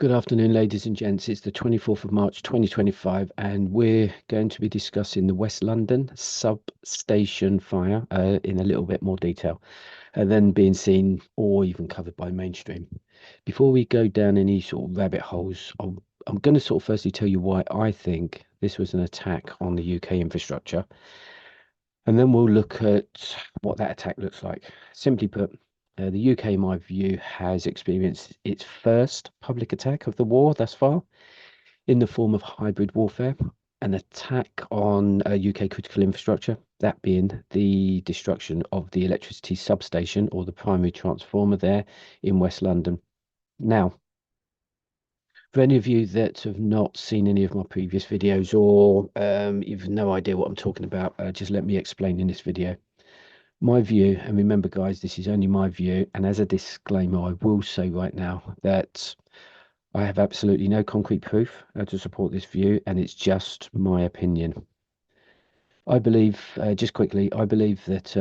Good afternoon, ladies and gents. It's the 24th of March, 2025, and we're going to be discussing the West London substation fire in a little bit more detail, and then being seen or even covered by mainstream. Before we go down any sort of rabbit holes, I'm going to sort of firstly tell you why I think this was an attack on the UK infrastructure, and then we'll look at what that attack looks like. Simply put, the UK, in my view, has experienced its first public attack of the war thus far in the form of hybrid warfare, an attack on UK critical infrastructure, that being the destruction of the electricity substation or the primary transformer there in West London. Now, for any of you that have not seen any of my previous videos or you've no idea what I'm talking about, just let me explain in this video. My view, and remember, guys, this is only my view. And as a disclaimer, I will say right now that I have absolutely no concrete proof to support this view, and it's just my opinion. I believe, just quickly, I believe that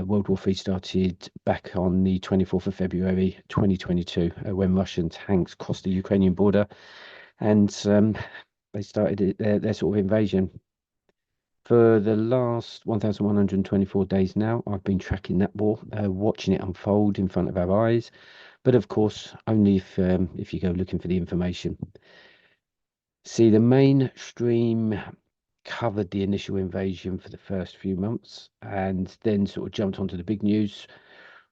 World War III started back on the 24th of February 2022, when Russian tanks crossed the Ukrainian border and they started their sort of invasion. For the last 1,124 days now, I've been tracking that war, watching it unfold in front of our eyes. But of course, only if you go looking for the information. See, the mainstream covered the initial invasion for the first few months and then sort of jumped onto the big news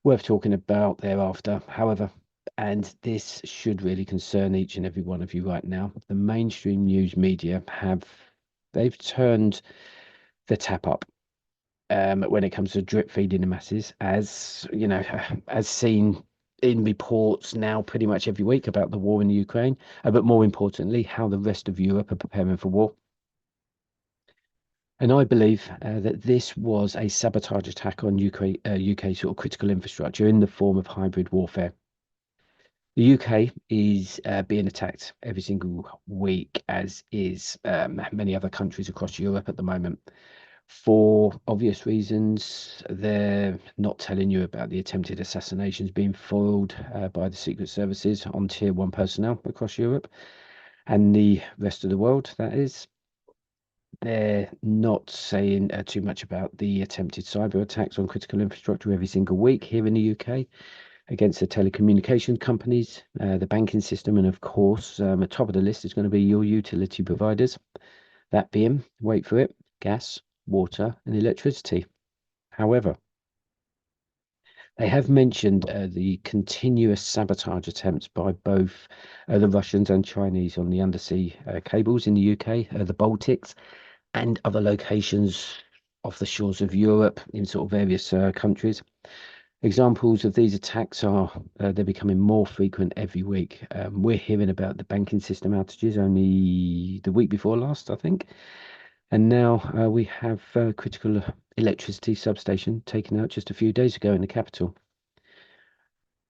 worth talking about thereafter. However, and this should really concern each and every one of you right now, the mainstream news media they've turned the tap up when it comes to drip feeding the masses, as you know, as seen in reports now pretty much every week about the war in the Ukraine, but more importantly, how the rest of Europe are preparing for war. And I believe that this was a sabotage attack on UK sort of critical infrastructure in the form of hybrid warfare. The UK is being attacked every single week, as is many other countries across Europe at the moment. For obvious reasons, they're not telling you about the attempted assassinations being foiled by the Secret Services on Tier 1 personnel across Europe and the rest of the world, that is. They're not saying too much about the attempted cyber attacks on critical infrastructure every single week here in the UK against the telecommunication companies, the banking system, and of course, at top of the list is going to be your utility providers. That being, wait for it, gas, water, and electricity. However, they have mentioned the continuous sabotage attempts by both the Russians and Chinese on the undersea cables in the UK, the Baltics, and other locations off the shores of Europe in sort of various countries. Examples of these attacks are they're becoming more frequent every week. We're hearing about the banking system outages only the week before last, I think. And now we have critical electricity substation taken out just a few days ago in the capital.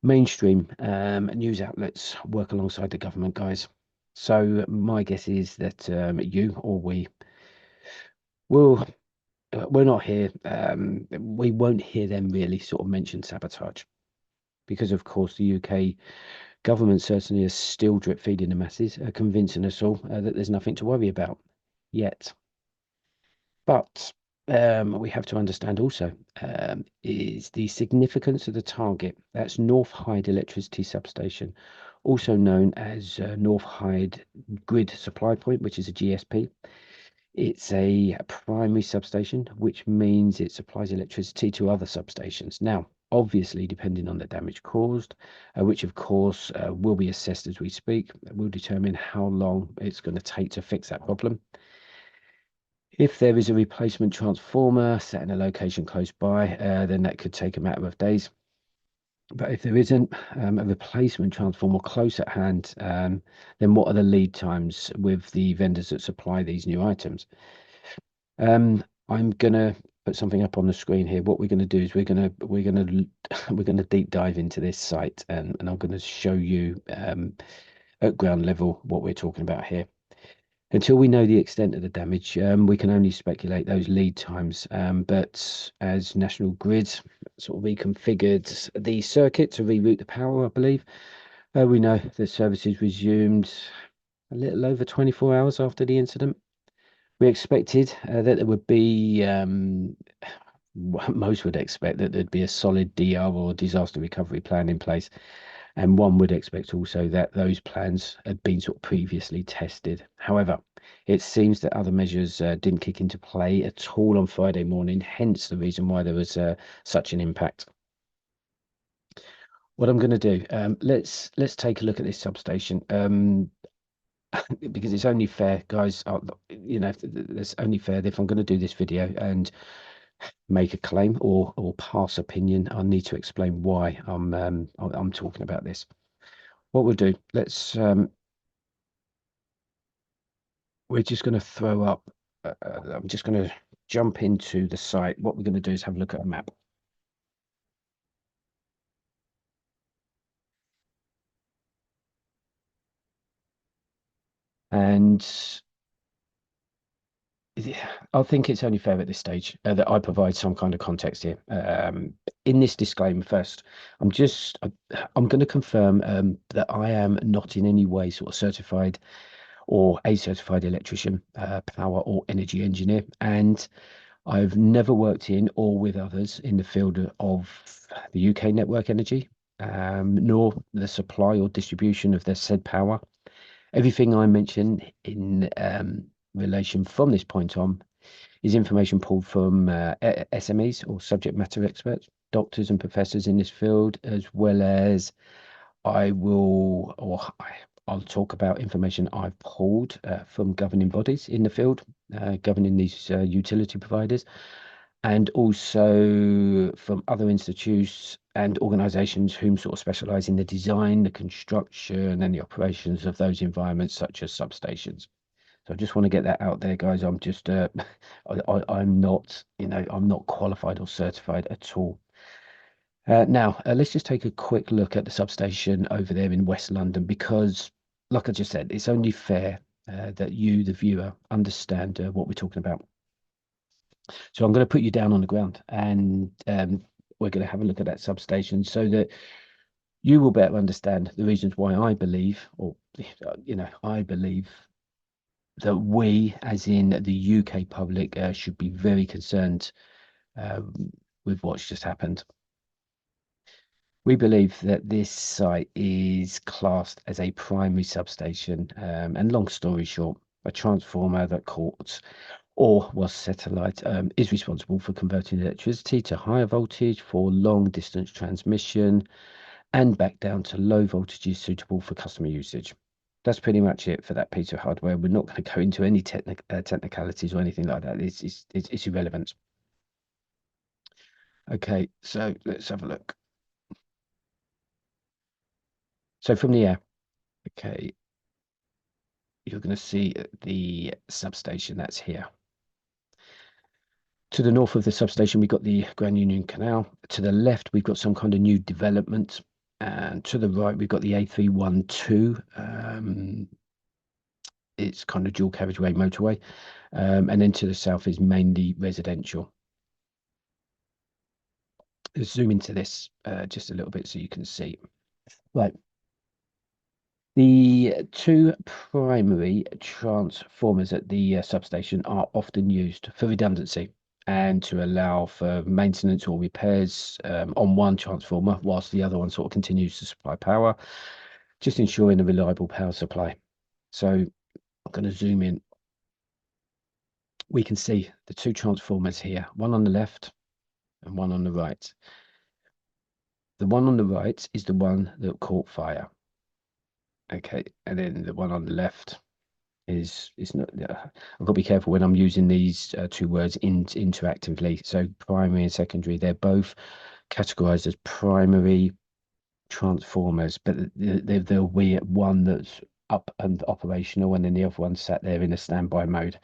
Mainstream news outlets work alongside the government, guys. So my guess is that you or we will we're not here. We won't hear them really sort of mention sabotage because, of course, the UK government certainly is still drip feeding the masses, convincing us all that there's nothing to worry about yet. But we have to understand also is the significance of the target. That's North Hyde Electricity Substation, also known as North Hyde Grid Supply Point, which is a GSP. It's a primary substation, which means it supplies electricity to other substations. Now, obviously, depending on the damage caused, which of course will be assessed as we speak, will determine how long it's going to take to fix that problem. If there is a replacement transformer set in a location close by, then that could take a matter of days. But if there isn't a replacement transformer close at hand, then what are the lead times with the vendors that supply these new items? I'm gonna put something up on the screen here. What we're gonna do is we're gonna deep dive into this site, and I'm gonna show you at ground level what we're talking about here. Until we know the extent of the damage, we can only speculate those lead times. But as National Grid sort of reconfigured the circuit to reroute the power, I believe, We know that services resumed a little over 24 hours after the incident. We expected that there would be, most would expect that there'd be a solid DR or disaster recovery plan in place. And one would expect also that those plans had been sort of previously tested. However, it seems that other measures didn't kick into play at all on Friday morning, hence the reason why there was such an impact. What I'm going to do, let's take a look at this substation. Because it's only fair, guys. It's only fair that if I'm going to do this video and make a claim or pass opinion, I need to explain why I'm talking about this. What we'll do, we're just going to throw up. I'm just going to jump into the site. What we're going to do is have a look at a map. And I think it's only fair at this stage that I provide some kind of context here. In this disclaimer, first, I'm going to confirm that I am not in any way sort of certified or a certified electrician, power or energy engineer, and I've never worked in or with others in the field of the UK network energy, nor the supply or distribution of the said power. Everything I mention in relation from this point on is information pulled from SMEs or subject matter experts, doctors and professors in this field, as well as I will, or I'll talk about information I've pulled from governing bodies in the field, governing these utility providers, and also from other institutes and organizations whom sort of specialize in the design, the construction, and the operations of those environments, such as substations. So I just want to get that out there, guys. I'm just, I'm not, I'm not qualified or certified at all. Now, let's just take a quick look at the substation over there in West London, because, like I just said, it's only fair that you, the viewer, understand what we're talking about. So I'm going to put you down on the ground, and we're going to have a look at that substation so that you will better understand the reasons why I believe, or I believe that we, as in the UK public, should be very concerned with what's just happened. We believe that this site is classed as a primary substation, and long story short, a transformer that caught or was satellite is responsible for converting electricity to higher voltage for long distance transmission and back down to low voltages suitable for customer usage. That's pretty much it for that piece of hardware. We're not going to go into any technicalities or anything like that. It's irrelevant. Okay, so let's have a look. So from the air, okay, you're going to see the substation that's here. To the north of the substation, we've got the Grand Union Canal. To the left, we've got some kind of new development. And to the right, we've got the A312. It's kind of dual carriageway motorway. And then to the south is mainly residential. Let's zoom into this just a little bit so you can see. Right. The two primary transformers at the substation are often used for redundancy and to allow for maintenance or repairs on one transformer whilst the other one sort of continues to supply power, just ensuring a reliable power supply. So I'm going to zoom in. We can see the two transformers here, one on the left and one on the right. The one on the right is the one that caught fire. Okay, and then the one on the left is not. I've got to be careful when I'm using these two words interactively. So primary and secondary, they're both categorized as primary transformers, but there'll be one that's up and operational, and then the other one sat there in a standby mode.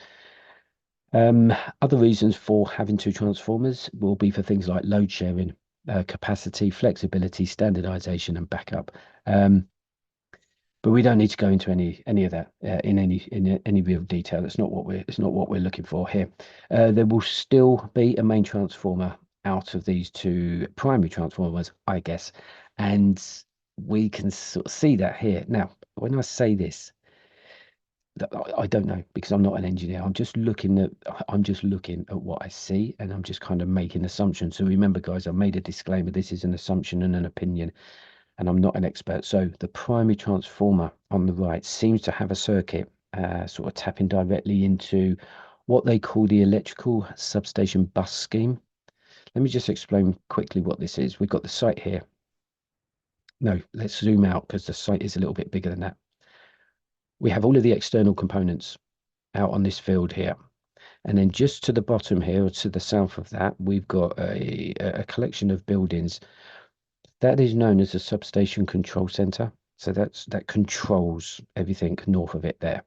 Other reasons for having two transformers will be for things like load sharing, capacity, flexibility, standardization, and backup. But we don't need to go into any of that in any real detail. That's not what we're looking for here. There will still be a main transformer out of these two primary transformers, I guess, and we can sort of see that here. Now, when I say this, I don't know because I'm not an engineer. I'm just looking at what I see and I'm just kind of making assumptions. So remember, guys, I made a disclaimer. This is an assumption and an opinion, and I'm not an expert. So the primary transformer on the right seems to have a circuit sort of tapping directly into what they call the electrical substation bus scheme. Let me just explain quickly what this is. We've got the site here. No, let's zoom out because the site is a little bit bigger than that. We have all of the external components out on this field here. And then just to the bottom here, or to the south of that, we've got a collection of buildings. That is known as a substation control center. So that controls everything north of it there.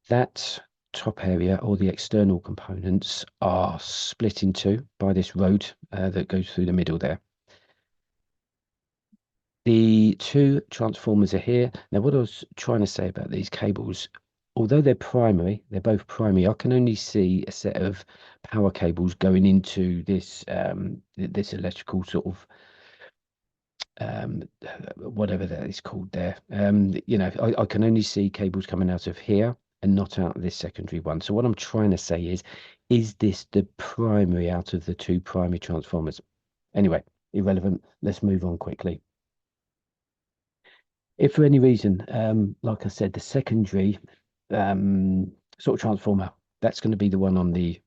That top area, or the external components, are split in two by this road that goes through the middle there. The two transformers are here. Now, what I was trying to say about these cables, although they're primary, they're both primary, I can only see a set of power cables going into this this electrical sort of whatever that is called there. I can only see cables coming out of here and not out of this secondary one. So what I'm trying to say is this the primary out of the two primary transformers? Anyway, irrelevant. Let's move on quickly. If for any reason, like I said, the secondary sort of transformer, that's going to be the one on the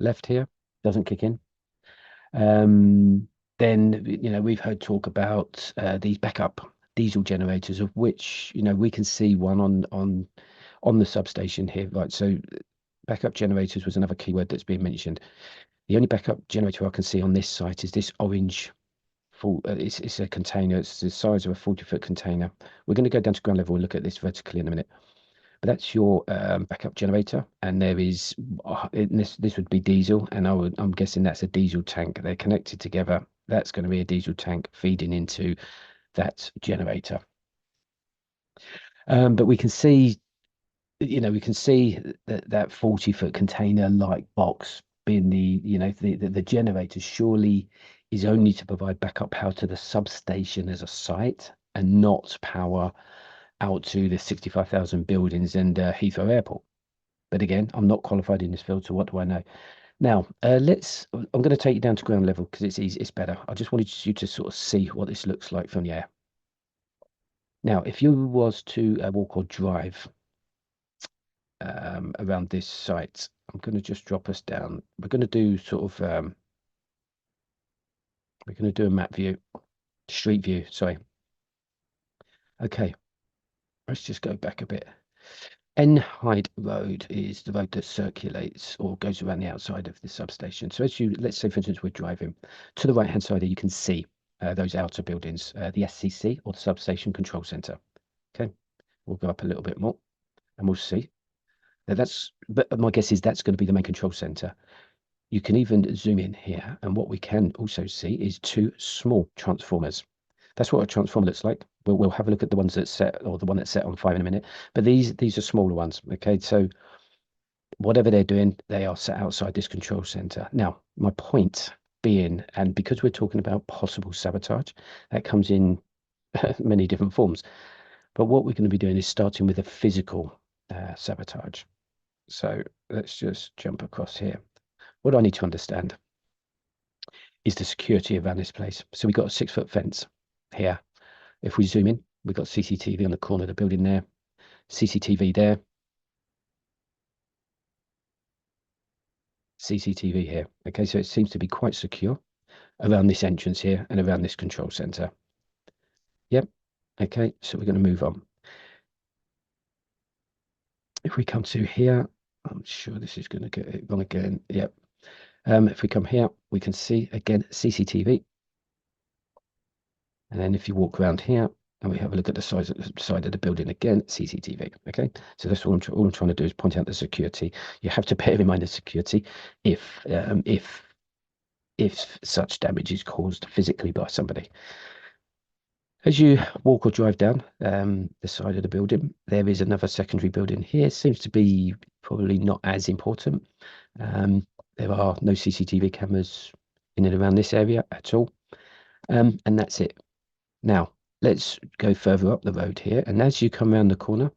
left here, doesn't kick in. Then, we've heard talk about these backup diesel generators, of which, we can see one on the substation here, right? So backup generators was another keyword that's being mentioned. The only backup generator I can see on this site is this orange full, it's a container. It's the size of a 40-foot container. We're going to go down to ground level and look at this vertically in a minute. But that's your backup generator, and there is this would be diesel, and I'm guessing that's a diesel tank. They're connected together. That's going to be a diesel tank feeding into that generator. But we can see, that 40-foot container like box being the generator surely is only to provide backup power to the substation as a site and not power out to the 65,000 buildings and Heathrow Airport. But again, I'm not qualified in this field, so what do I know? Now, I'm going to take you down to ground level because it's easy, it's better. I just wanted you to sort of see what this looks like from the air. Now, if you was to walk or drive around this site, I'm going to just drop us down. We're going to do sort of, we're going to do a map view, street view, sorry. Okay, let's just go back a bit. N Hyde Road is the road that circulates or goes around the outside of the substation. So let's say, for instance, we're driving to the right-hand side here, you can see those outer buildings, the SCC or the Substation Control Center. Okay, we'll go up a little bit more and we'll see. But my guess is that's going to be the main control center. You can even zoom in here, and what we can also see is two small transformers. That's what a transformer looks like. We'll have a look at the ones that set, or the one that's set on 5 in a minute. But these are smaller ones. Okay, so whatever they're doing, they are set outside this control center. Now, my point being, and because we're talking about possible sabotage, that comes in many different forms. But what we're going to be doing is starting with a physical sabotage. So let's just jump across here. What I need to understand is the security around this place. So we've got a 6-foot fence here. If we zoom in, we've got CCTV on the corner of the building there, CCTV there, CCTV here. Okay, so it seems to be quite secure around this entrance here and around this control center. Yep. Okay, so we're going to move on. If we come to here, I'm sure this is going to get it wrong again. Yep. If we come here, we can see again CCTV. And then if you walk around here and we have a look at the side of the building again, CCTV. Okay, so that's all I'm trying to do is point out the security. You have to bear in mind the security if such damage is caused physically by somebody. As you walk or drive down the side of the building, there is another secondary building here. Seems to be probably not as important. There are no CCTV cameras in and around this area at all. And that's it. Now, let's go further up the road here. And as you come around the corner,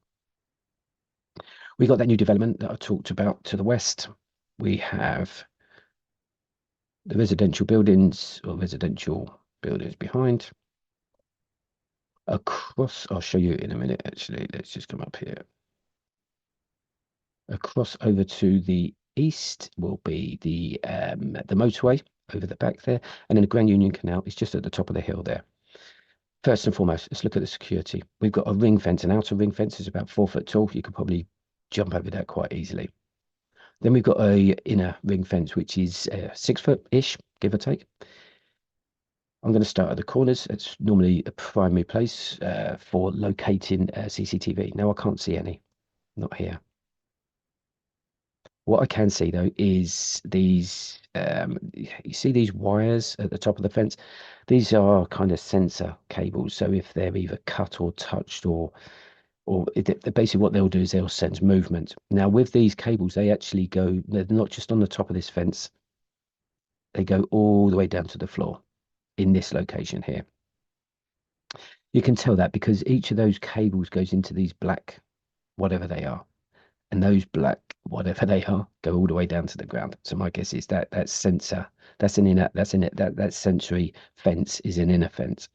we got that new development that I talked about to the west. We have the residential buildings or residential buildings behind. Across, I'll show you in a minute, actually. Let's just come up here. Across over to the east will be the motorway over the back there. And then the Grand Union Canal is just at the top of the hill there. First and foremost, let's look at the security. We've got a ring fence. An outer ring fence is about 4 foot tall. You could probably jump over that quite easily. Then we've got a inner ring fence, which is 6 foot-ish, give or take. I'm going to start at the corners. It's normally a primary place for locating CCTV. Now I can't see any, not here. What I can see though is these, you see these wires at the top of the fence? These are kind of sensor cables. So if they're either cut or touched basically what they'll do is they'll sense movement. Now with these cables, they actually go, they're not just on the top of this fence, they go all the way down to the floor in this location here. You can tell that because each of those cables goes into these black, whatever they are. And those black, whatever they are, go all the way down to the ground. So my guess is that sensor, that sensory fence is an inner fence.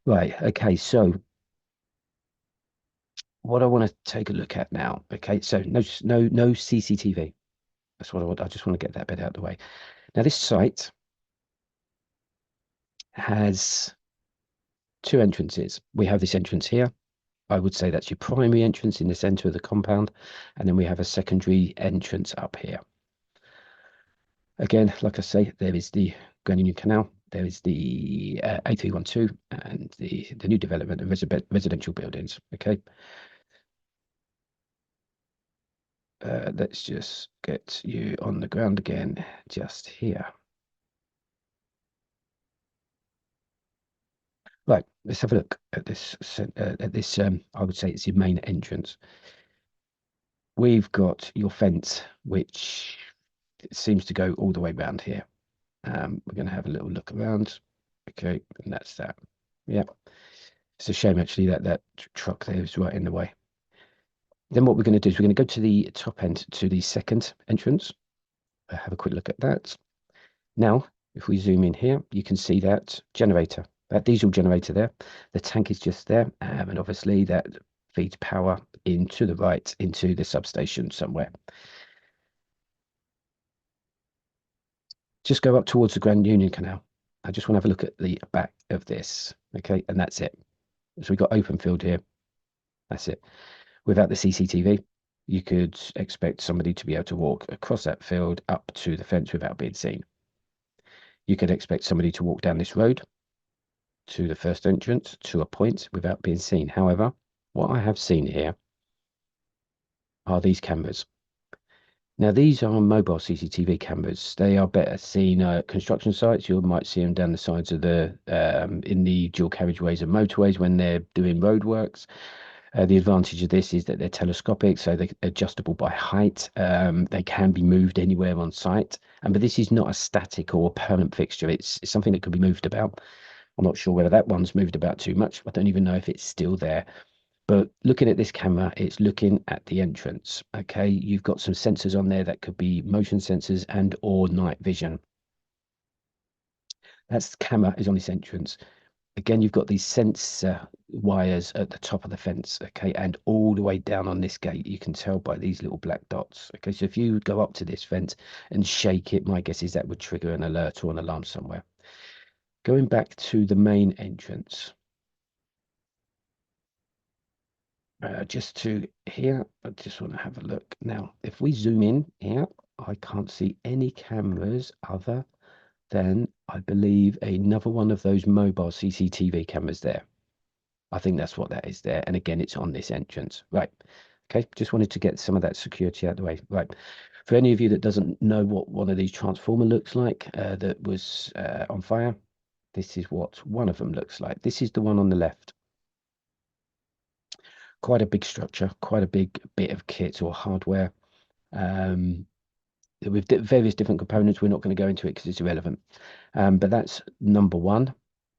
Right, okay, so what I want to take a look at now, okay, so no CCTV. That's what I just want to get that bit out of the way. Now this site has two entrances. We have this entrance here. I would say that's your primary entrance in the center of the compound, and then we have a secondary entrance up here. Again, like I say, there is the Grand Union Canal, there is the A312 and the new development of residential buildings. Okay. Let's just get you on the ground again, just here. Right, let's have a look at this. I would say it's your main entrance. We've got your fence, which seems to go all the way around here. We're going to have a little look around. Okay, and that's that. Yeah, it's a shame actually that truck there is right in the way. Then what we're going to do is we're going to go to the top end, to the second entrance. Have a quick look at that. Now, if we zoom in here, you can see that generator, that diesel generator there. The tank is just there, and obviously that feeds power into the right, into the substation somewhere. Just go up towards the Grand Union Canal. I just want to have a look at the back of this. Okay, and that's it. So we've got open field here. That's it. Without the CCTV, you could expect somebody to be able to walk across that field up to the fence without being seen. You could expect somebody to walk down this road to the first entrance to a point without being seen. However, what I have seen here are these cameras. Now, these are mobile CCTV cameras. They are better seen at construction sites. You might see them down the sides of in the dual carriageways and motorways when they're doing roadworks. The advantage of this is that they're telescopic, so they're adjustable by height. They can be moved anywhere on site. But this is not a static or a permanent fixture. It's something that could be moved about. I'm not sure whether that one's moved about too much. I don't even know if it's still there. But looking at this camera, it's looking at the entrance. Okay, you've got some sensors on there that could be motion sensors and or night vision. That's the camera is on this entrance. Again, you've got these sensor wires at the top of the fence, okay, and all the way down on this gate, you can tell by these little black dots. Okay, so if you go up to this fence and shake it, my guess is that would trigger an alert or an alarm somewhere. Going back to the main entrance. Just to here, I just want to have a look. Now, if we zoom in here, I can't see any cameras other than, I believe, another one of those mobile CCTV cameras there. I think that's what that is there. And again, it's on this entrance. Right. Okay. Just wanted to get some of that security out of the way. Right. For any of you that doesn't know what one of these transformer looks like that was on fire, this is what one of them looks like. This is the one on the left. Quite a big structure, quite a big bit of kit or hardware. With various different components. We're not going to go into it because it's irrelevant. But that's number one.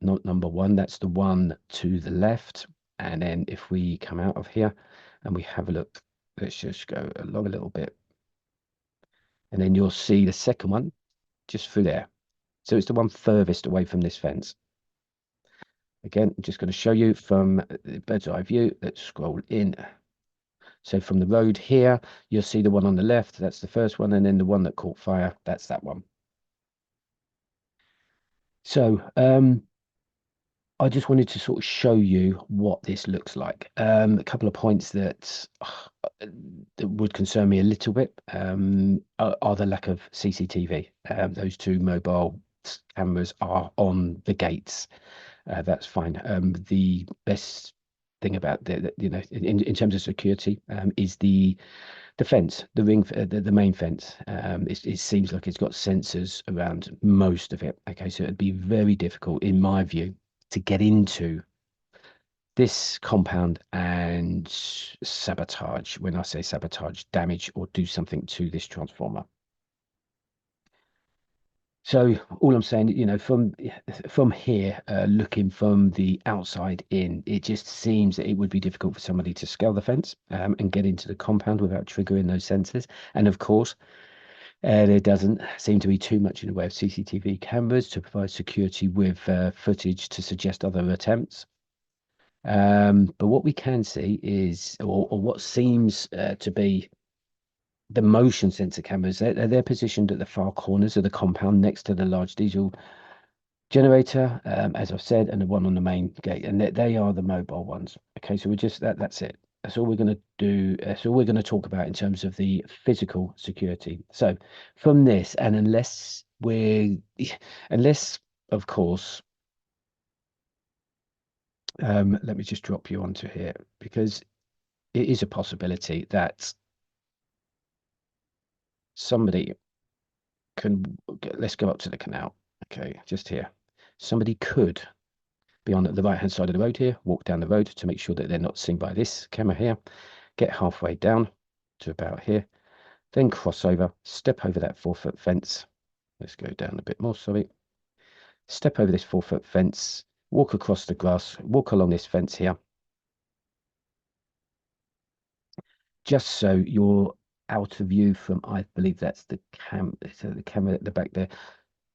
not number one, that's the one to the left. And then if we come out of here and we have a look, let's just go along a little bit. And then you'll see the second one just through there. So it's the one furthest away from this fence. Again, I'm just going to show you from the bird's eye view. Let's scroll in. So from the road here, you'll see the one on the left. That's the first one. And then the one that caught fire, that's that one. So I just wanted to sort of show you what this looks like. A couple of points that would concern me a little bit are the lack of CCTV. Those two mobile cameras are on the gates. That's fine. The best thing about in terms of security, is the fence, the ring, the main fence. It seems like it's got sensors around most of it. Okay, so it'd be very difficult, in my view, to get into this compound and sabotage. When I say sabotage, damage or do something to this transformer. So all I'm saying, from here, looking from the outside in, it just seems that it would be difficult for somebody to scale the fence and get into the compound without triggering those sensors. And of course, there doesn't seem to be too much in the way of CCTV cameras to provide security with footage to suggest other attempts. But what we can see is, or what seems to be the motion sensor cameras, they're positioned at the far corners of the compound next to the large diesel generator, as I've said, and the one on the main gate, and they are the mobile ones. Okay, so that's it. That's all we're going to do. That's all we're going to talk about in terms of the physical security. So from this, and unless, of course, let me just drop you onto here, because it is a possibility that somebody can, let's go up to the canal. Okay, just here. Somebody could be on the right hand side of the road here, walk down the road to make sure that they're not seen by this camera here, get halfway down to about here, then cross over, step over that 4-foot fence. Let's go down a bit more, sorry. Step over this 4-foot fence, walk across the grass, walk along this fence here, just so you're out of view from, I believe that's the camera at the back there.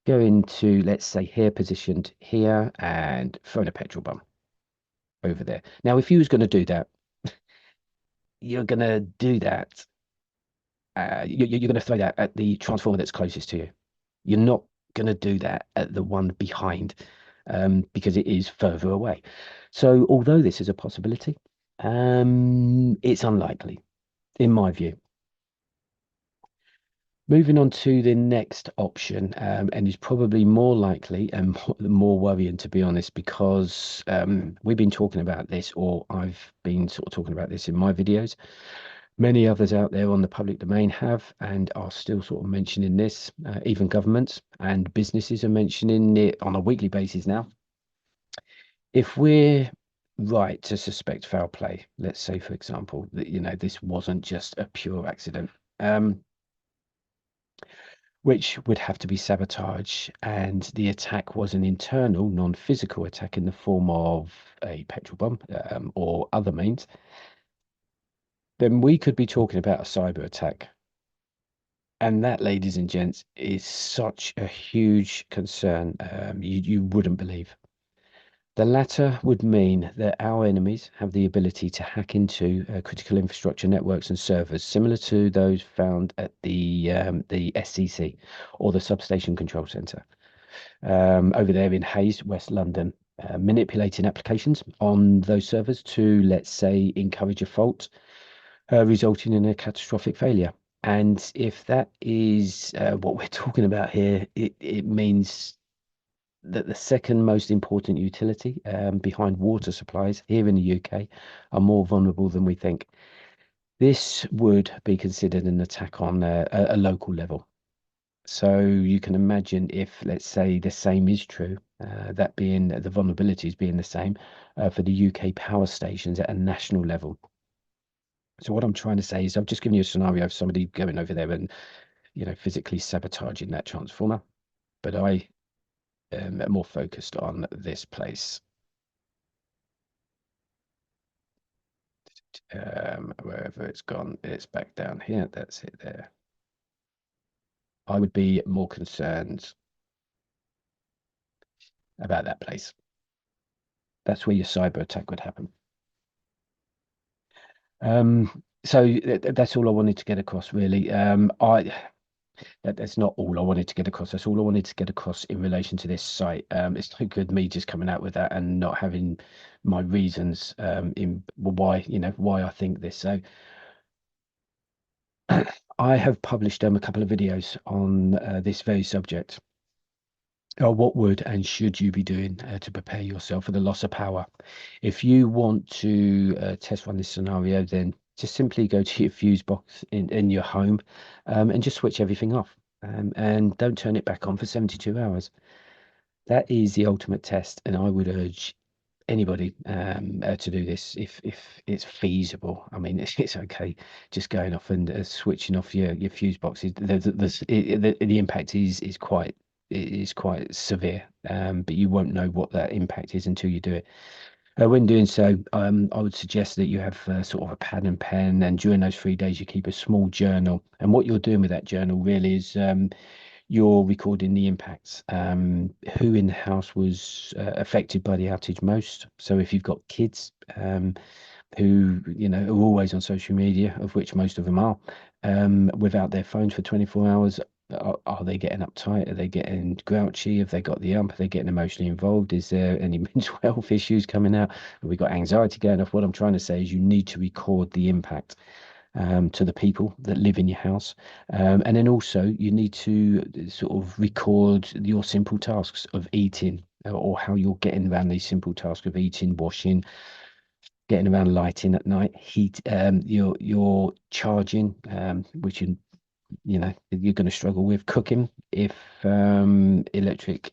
Go into, let's say, here, positioned here, and throw a petrol bomb over there. Now, if you was going to do that, you're going to do that. You're going to throw that at the transformer that's closest to you. You're not going to do that at the one behind, because it is further away. So, although this is a possibility, it's unlikely, in my view. Moving on to the next option, and is probably more likely and more worrying, to be honest, because we've been talking about this, or I've been sort of talking about this in my videos. Many others out there on the public domain have and are still sort of mentioning this. Even governments and businesses are mentioning it on a weekly basis now. If we're right to suspect foul play, let's say, for example, that this wasn't just a pure accident. Which would have to be sabotage, and the attack was an internal, non-physical attack in the form of a petrol bomb or other means, then we could be talking about a cyber attack. And that, ladies and gents, is such a huge concern, you wouldn't believe. The latter would mean that our enemies have the ability to hack into critical infrastructure networks and servers, similar to those found at the SCC, or the Substation Control Centre, over there in Hayes, West London, manipulating applications on those servers to, let's say, encourage a fault, resulting in a catastrophic failure. And if that is what we're talking about here, it means that the second most important utility, behind water supplies here in the UK, are more vulnerable than we think. This would be considered an attack on a local level. So you can imagine if, let's say, the same is true, that being the vulnerabilities being the same for the UK power stations at a national level. So what I'm trying to say is, I've just given you a scenario of somebody going over there and physically sabotaging that transformer. But more focused on this place. Wherever it's gone, it's back down here. That's it there. I would be more concerned about that place. That's where your cyber attack would happen. So that's all I wanted to get across, really. That's not all I wanted to get across. That's all I wanted to get across in relation to this site. It's no good me just coming out with that and not having my reasons in why, why I think this. So I have published a couple of videos on this very subject. What would and should you be doing to prepare yourself for the loss of power? If you want to test run this scenario, then just simply go to your fuse box in your home and just switch everything off and don't turn it back on for 72 hours. That is the ultimate test, and I would urge anybody to do this if it's feasible. I mean, it's okay just going off and switching off your fuse boxes. The impact is quite severe, but you won't know what that impact is until you do it. When doing so, I would suggest that you have sort of a pad and pen, and during those 3 days, you keep a small journal. And what you're doing with that journal really is you're recording the impacts. Who in the house was affected by the outage most? So if you've got kids who are always on social media, of which most of them are, without their phones for 24 hours, are they getting uptight? Are they getting grouchy? Have they got the ump? Are they getting emotionally involved? Is there any mental health issues coming out? Have we got anxiety going off? What I'm trying to say is you need to record the impact to the people that live in your house. And then also you need to sort of record your simple tasks of eating or how you're getting around these simple tasks of eating, washing, getting around lighting at night, heat, your charging, which you're going to struggle with cooking if electric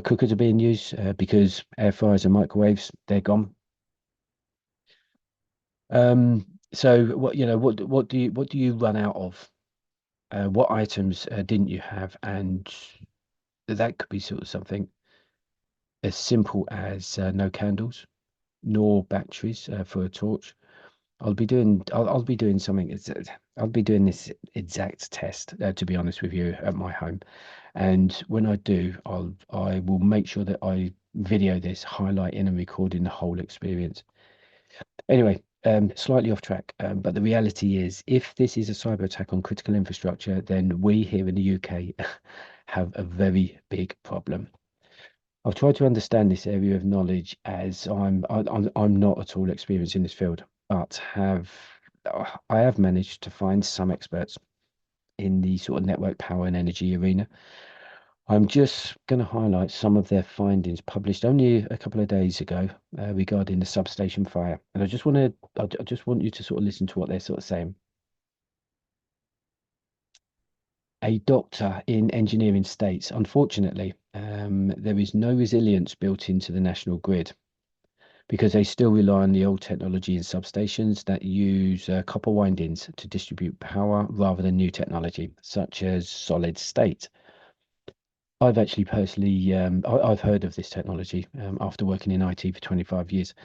cookers are being used because air fryers and microwaves, they're gone. So what do you run out of? What items didn't you have? And that could be sort of something as simple as no candles, nor batteries for a torch. I'll be doing something. I'll be doing this exact test, to be honest with you, at my home. And when I do, I will make sure that I video this, highlighting and recording the whole experience. Anyway, slightly off track, but the reality is, if this is a cyber attack on critical infrastructure, then we here in the UK have a very big problem. I've tried to understand this area of knowledge as I'm not at all experienced in this field, but I have managed to find some experts in the sort of network power and energy arena. I'm just going to highlight some of their findings published only a couple of days ago regarding the substation fire, and I just want you to sort of listen to what they're sort of saying. A doctor in engineering states, unfortunately, there is no resilience built into the national grid because they still rely on the old technology in substations that use copper windings to distribute power rather than new technology, such as solid state. I've actually personally, I've heard of this technology after working in IT for 25 years.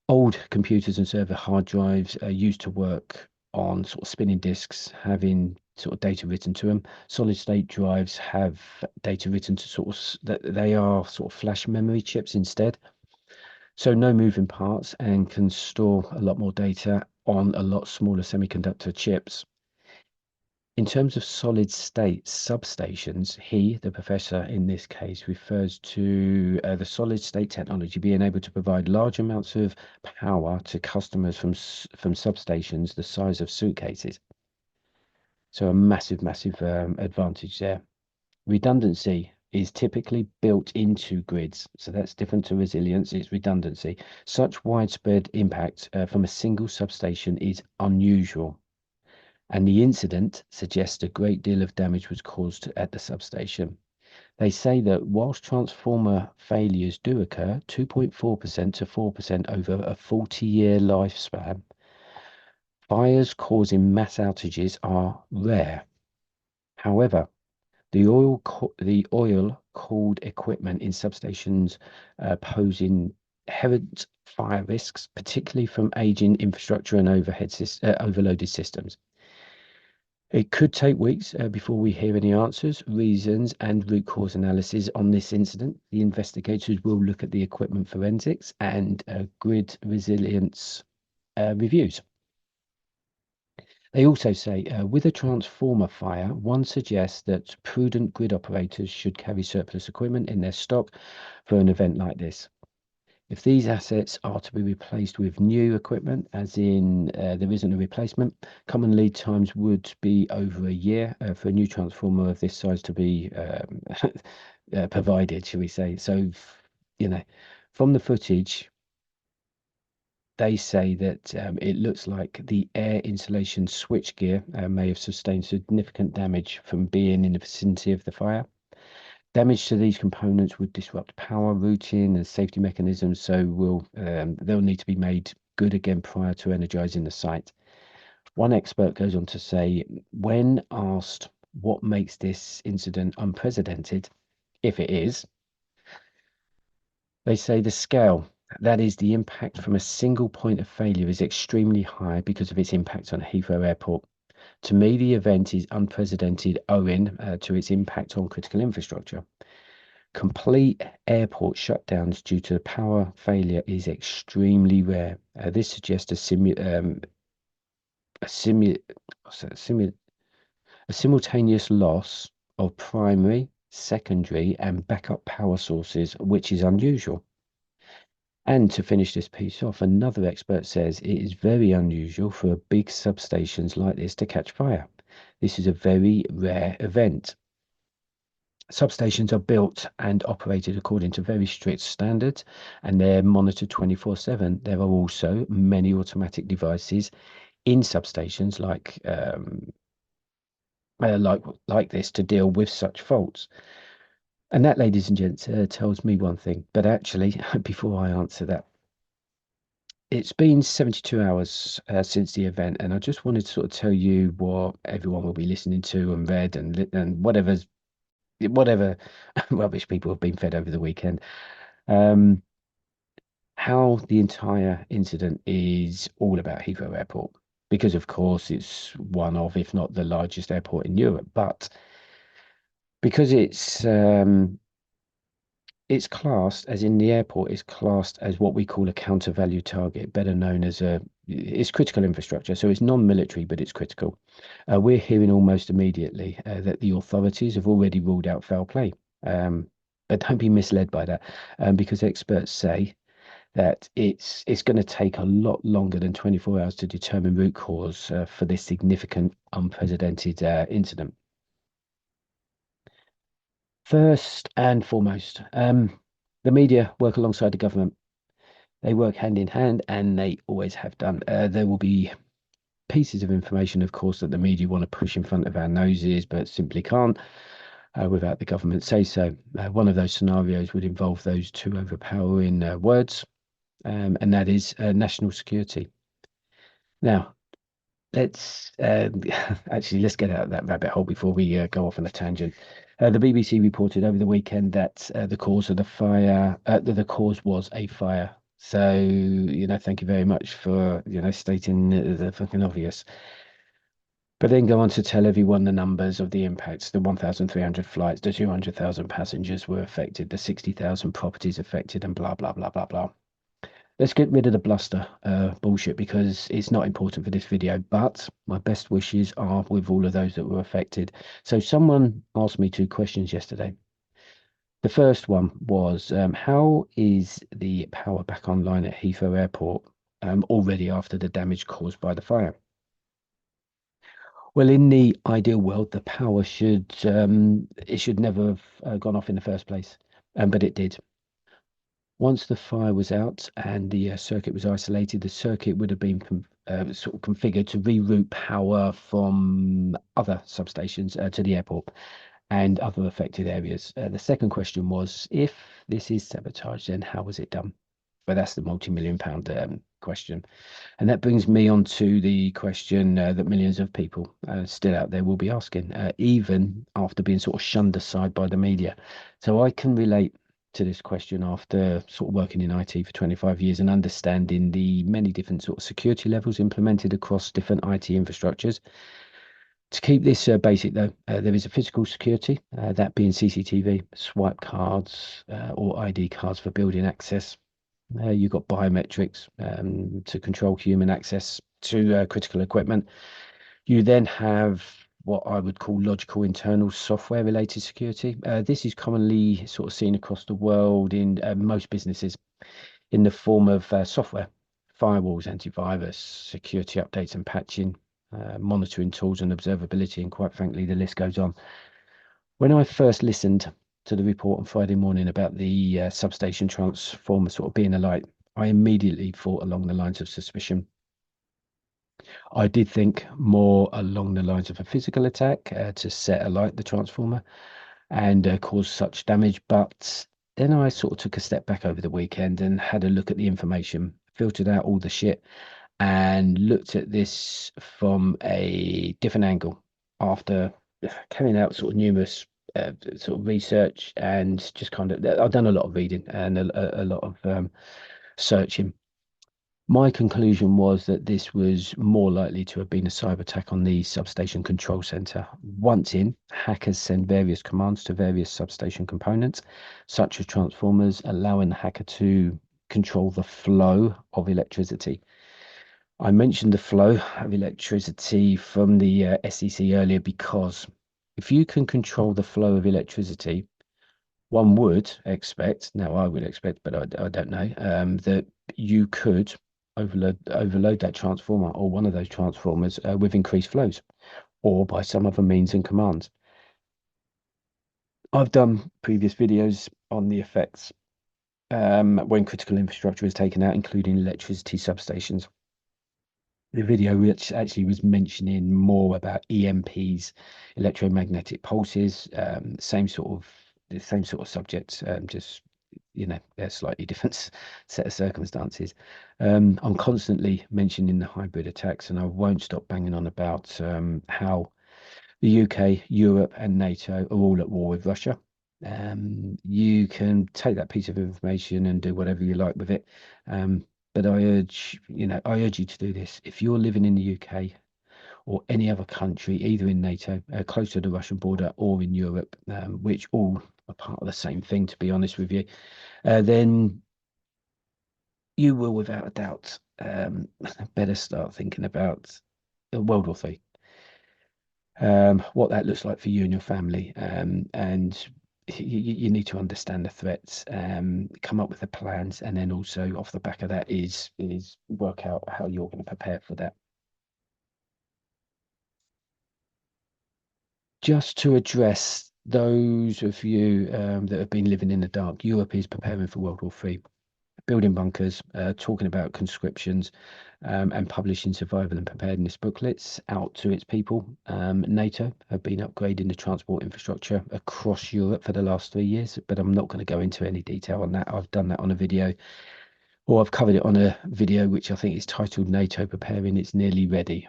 Old computers and server hard drives are used to work on sort of spinning disks, having sort of data written to them. Solid state drives have data written to that they are sort of flash memory chips instead. So no moving parts and can store a lot more data on a lot smaller semiconductor chips. In terms of solid state substations, the professor in this case, refers to the solid state technology being able to provide large amounts of power to customers from substations the size of suitcases. So a massive, massive advantage there. Redundancy is typically built into grids, so that's different to resilience. It's redundancy. Such widespread impact from a single substation is unusual, and the incident suggests a great deal of damage was caused at the substation. They say that whilst transformer failures do occur, 2.4% to 4% over a 40-year lifespan, fires causing mass outages are rare. However, The oil cooled equipment in substations pose inherent fire risks, particularly from aging infrastructure and overloaded systems. It could take weeks before we hear any answers, reasons, and root cause analysis on this incident. The investigators will look at the equipment forensics and grid resilience reviews. They also say, with a transformer fire, one suggests that prudent grid operators should carry surplus equipment in their stock for an event like this. If these assets are to be replaced with new equipment, as in there isn't a replacement, common lead times would be over a year for a new transformer of this size to be provided, shall we say. So, you know, from the footage, they say that it looks like the air insulation switchgear may have sustained significant damage from being in the vicinity of the fire. Damage to these components would disrupt power routing and safety mechanisms, so they'll need to be made good again prior to energizing the site. One expert goes on to say, when asked what makes this incident unprecedented, if it is, they say the scale, that is, the impact from a single point of failure, is extremely high because of its impact on Heathrow Airport. To me, the event is unprecedented owing to its impact on critical infrastructure. Complete airport shutdowns due to power failure is extremely rare. This suggests a, simu what's that? A simultaneous loss of primary, secondary, and backup power sources, which is unusual. And to finish this piece off, another expert says it is very unusual for big substations like this to catch fire. This is a very rare event. Substations are built and operated according to very strict standards, and they're monitored 24/7. There are also many automatic devices in substations like this to deal with such faults. And that, ladies and gents, tells me one thing. But actually, before I answer that, it's been 72 hours since the event, and I just wanted to sort of tell you what everyone will be listening to and read and whatever rubbish people have been fed over the weekend. Um, how the entire incident is all about Heathrow Airport, because of course it's one of, if not the largest airport in Europe, but because it's classed as in the airport is classed as what we call a counter value target, better known as it's critical infrastructure. So it's non-military, but it's critical. We're hearing almost immediately that the authorities have already ruled out foul play. But don't be misled by that, because experts say that it's going to take a lot longer than 24 hours to determine root cause for this significant, unprecedented incident. First and foremost, the media work alongside the government. They work hand in hand, and they always have done. There will be pieces of information, of course, that the media want to push in front of our noses, but simply can't without the government say so. One of those scenarios would involve those two overpowering words, and that is national security. Now, let's actually let's get out of that rabbit hole before we go off on a tangent. The BBC reported over the weekend that the cause of the fire, the cause was a fire. So, thank you very much for, stating the fucking obvious. But then go on to tell everyone the numbers of the impacts: the 1,300 flights, the 200,000 passengers were affected, the 60,000 properties affected, and blah, blah, blah, blah, blah. Let's get rid of the bluster bullshit, because it's not important for this video, but my best wishes are with all of those that were affected. So someone asked me two questions yesterday. The first one was, how is the power back online at Heathrow Airport already after the damage caused by the fire? Well, in the ideal world, the power it should never have gone off in the first place, but it did. Once the fire was out and the circuit was isolated, the circuit would have been sort of configured to reroute power from other substations to the airport and other affected areas. The second question was, if this is sabotage, then how was it done? But that's the multi-million pound question. And that brings me on to the question that millions of people still out there will be asking, even after being sort of shunned aside by the media. So I can relate to this question after sort of working in IT for 25 years and understanding the many different sort of security levels implemented across different IT infrastructures. To keep this basic though, there is a physical security, that being CCTV, swipe cards, or ID cards for building access. You've got biometrics to control human access to critical equipment. You then have what I would call logical internal software related security. This is commonly sort of seen across the world in most businesses in the form of software, firewalls, antivirus, security updates and patching, monitoring tools and observability, and quite frankly, the list goes on. When I first listened to the report on Friday morning about the substation transformer sort of being alight, I immediately thought along the lines of suspicion. I did think more along the lines of a physical attack to set alight the transformer and cause such damage. But then I sort of took a step back over the weekend and had a look at the information, filtered out all the shit, and looked at this from a different angle after carrying out sort of numerous sort of research and just kind of I've done a lot of reading and a lot of searching. My conclusion was that this was more likely to have been a cyber attack on the substation control center. Once in, hackers send various commands to various substation components, such as transformers, allowing the hacker to control the flow of electricity. I mentioned the flow of electricity from the SEC earlier because if you can control the flow of electricity, one would expect, now I would expect, but I don't know, that you could overload that transformer or one of those transformers with increased flows or by some other means and commands. I've done previous videos on the effects when critical infrastructure is taken out, including electricity substations. The video which actually was mentioning more about EMPs, electromagnetic pulses, the same sort of subject, just they're slightly different set of circumstances. I'm constantly mentioning the hybrid attacks, and I won't stop banging on about how the UK, Europe, and NATO are all at war with Russia. You can take that piece of information and do whatever you like with it. But I urge you to do this. If you're living in the UK or any other country, either in NATO, close to the Russian border, or in Europe, which all are part of the same thing, to be honest with you, then you will, without a doubt, better start thinking about World War III, what that looks like for you and your family, and you need to understand the threats, come up with the plans, and then also off the back of that is work out how you're going to prepare for that. Just to address those of you that have been living in the dark, Europe is preparing for World War III, building bunkers, talking about conscriptions, and publishing survival and preparedness booklets out to its people. NATO have been upgrading the transport infrastructure across Europe for the last 3 years, but I'm not going to go into any detail on that. I've done that on a video, or I've covered it on a video which I think is titled NATO Preparing It's Nearly Ready.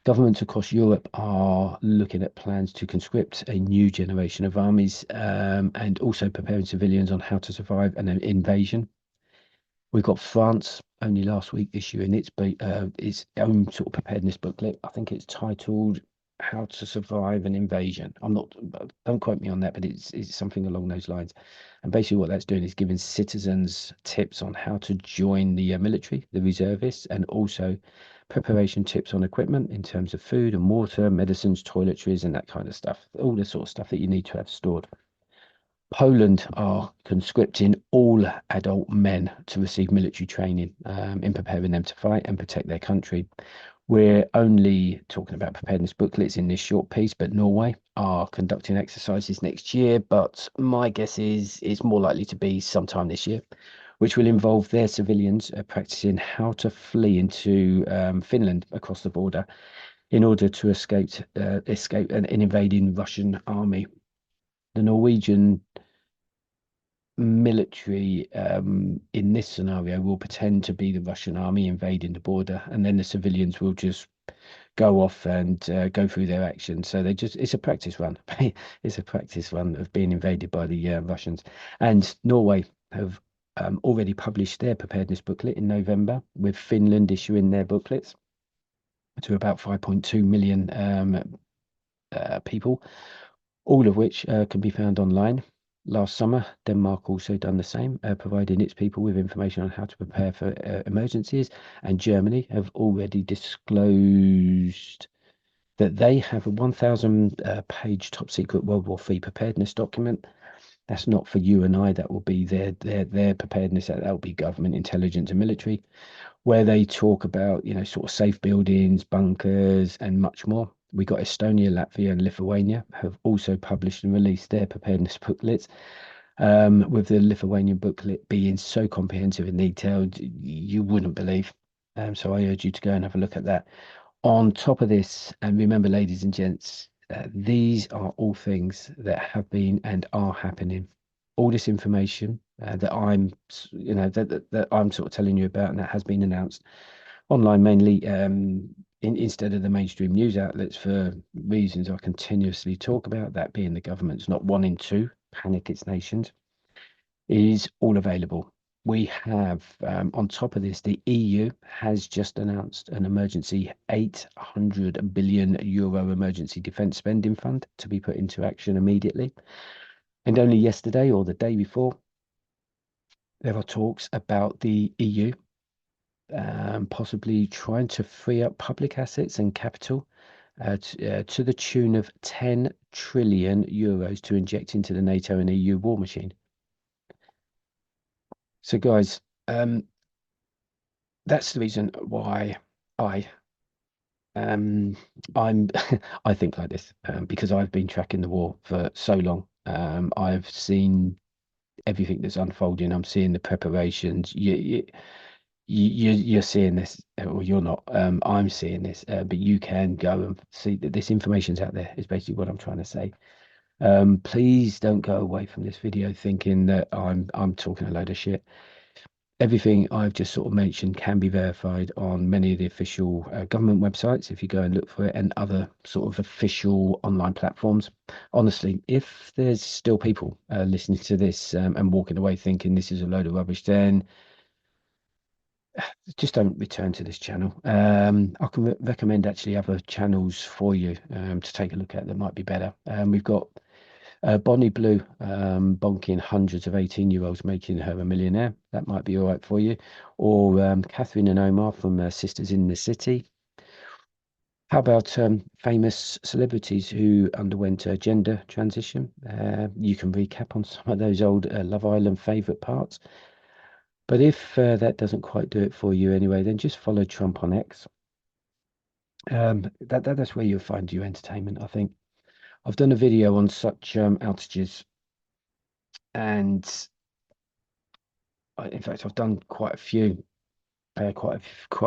Governments across Europe are looking at plans to conscript a new generation of armies, and also preparing civilians on how to survive an invasion. We've got France only last week issuing its own sort of preparedness booklet. I think it's titled "How to Survive an Invasion." I'm not, don't quote me on that, but it's something along those lines. And basically, what that's doing is giving citizens tips on how to join the military, the reservists, and also preparation tips on equipment in terms of food and water, medicines, toiletries, and that kind of stuff. All the sort of stuff that you need to have stored. Poland are conscripting all adult men to receive military training in preparing them to fight and protect their country. We're only talking about preparedness booklets in this short piece, but Norway are conducting exercises next year. But my guess is it's more likely to be sometime this year, which will involve their civilians practicing how to flee into Finland across the border in order to escape an invading Russian army. The Norwegian military in this scenario will pretend to be the Russian army invading the border, and then the civilians will just go off and go through their actions. So it's a practice run. It's a practice run of being invaded by the Russians. And Norway have already published their preparedness booklet in November, with Finland issuing their booklets to about 5.2 million people, all of which can be found online. Last summer, Denmark also done the same, providing its people with information on how to prepare for emergencies. And Germany have already disclosed that they have a 1,000 page top secret World War III preparedness document. That's not for you and I. That will be their preparedness. That will be government, intelligence, and military, where they talk about, sort of safe buildings, bunkers, and much more. We got Estonia, Latvia, and Lithuania have also published and released their preparedness booklets. With the Lithuanian booklet being so comprehensive and detailed, you wouldn't believe. So I urge you to go and have a look at that. On top of this, and remember, ladies and gents, these are all things that have been and are happening. All this information that that I'm sort of telling you about, and that has been announced online mainly, instead of the mainstream news outlets, for reasons I continuously talk about, that being the government's not wanting to panic its nations, is all available. We have, on top of this, the EU has just announced an emergency 800 billion euro emergency defence spending fund to be put into action immediately. And only yesterday or the day before, there are talks about the EU possibly trying to free up public assets and capital to the tune of 10 trillion euros to inject into the NATO and EU war machine. So, guys, that's the reason why I'm I think like this, because I've been tracking the war for so long. I've seen everything that's unfolding. I'm seeing the preparations. You're seeing this, or you're not. I'm seeing this, but you can go and see that this information's out there. Is basically what I'm trying to say. Please don't go away from this video thinking that I'm talking a load of shit. Everything I've just sort of mentioned can be verified on many of the official government websites if you go and look for it, and other sort of official online platforms. Honestly, if there's still people listening to this and walking away thinking this is a load of rubbish, then just don't return to this channel. I can recommend actually other channels for you to take a look at that might be better. We've got Bonnie Blue bonking hundreds of 18-year-olds, making her a millionaire. That might be all right for you. Or Catherine and Omar from Sisters in the City. How about famous celebrities who underwent a gender transition? You can recap on some of those old Love Island favourite parts. But if that doesn't quite do it for you anyway, then just follow Trump on X. That's where you'll find your entertainment, I think. I've done a video on such outages, and in fact, I've done quite a few, quite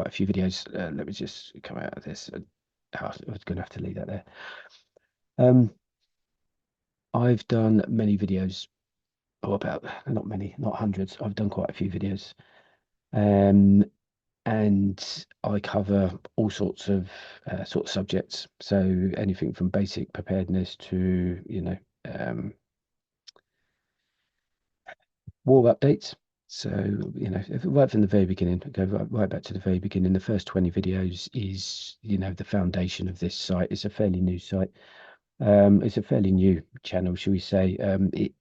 a few videos. Let me just come out of this. I was going to have to leave that there. I've done many videos, or about, not many, not hundreds. I've done quite a few videos. And I cover all sorts of subjects. So anything from basic preparedness to, war updates. So, right from the very beginning, go right back to the very beginning. The first 20 videos is, the foundation of this site. It's a fairly new site. It's a fairly new channel, shall we say. It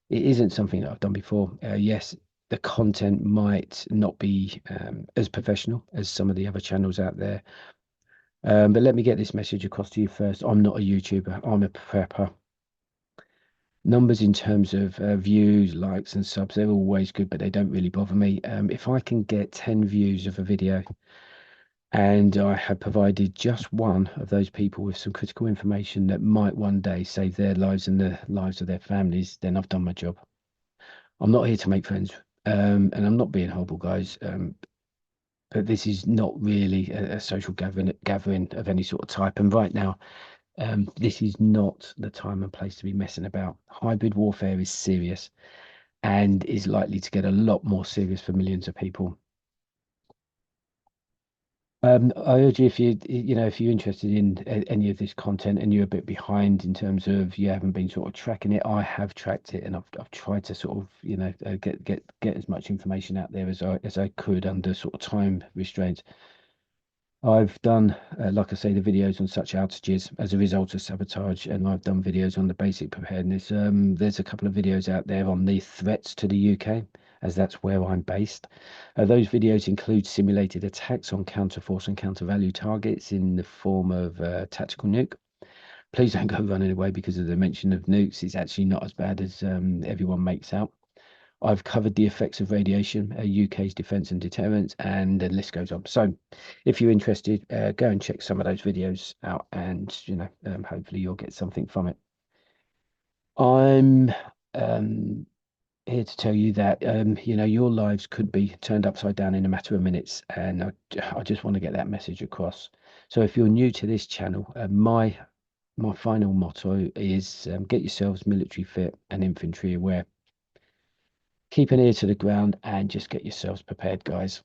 isn't something that I've done before. Yes, the content might not be as professional as some of the other channels out there. But let me get this message across to you first. I'm not a YouTuber. I'm a prepper. Numbers in terms of views, likes, and subs, they're always good, but they don't really bother me. If I can get 10 views of a video and I have provided just one of those people with some critical information that might one day save their lives and the lives of their families, then I've done my job. I'm not here to make friends, and I'm not being horrible, guys. But this is not really a social gathering of any sort of type. And right now, this is not the time and place to be messing about. Hybrid warfare is serious. and is likely to get a lot more serious for millions of people. I urge you, if if you're interested in any of this content and you're a bit behind in terms of you haven't been sort of tracking it, I have tracked it, and I've tried to sort of, get as much information out there as I could under sort of time restraints. I've done, like I say, the videos on such outages as a result of sabotage, and I've done videos on the basic preparedness. There's a couple of videos out there on the threats to the UK, as that's where I'm based. Those videos include simulated attacks on counterforce and counter-value targets in the form of tactical nuke. Please don't go running away because of the mention of nukes. It's actually not as bad as everyone makes out. I've covered the effects of radiation, UK's defence and deterrence, and the list goes on. So, if you're interested, go and check some of those videos out, and hopefully you'll get something from it. I'm here to tell you that your lives could be turned upside down in a matter of minutes, and I just want to get that message across. So, if you're new to this channel, my final motto is get yourselves military fit and infantry aware. Keep an ear to the ground and just get yourselves prepared, guys.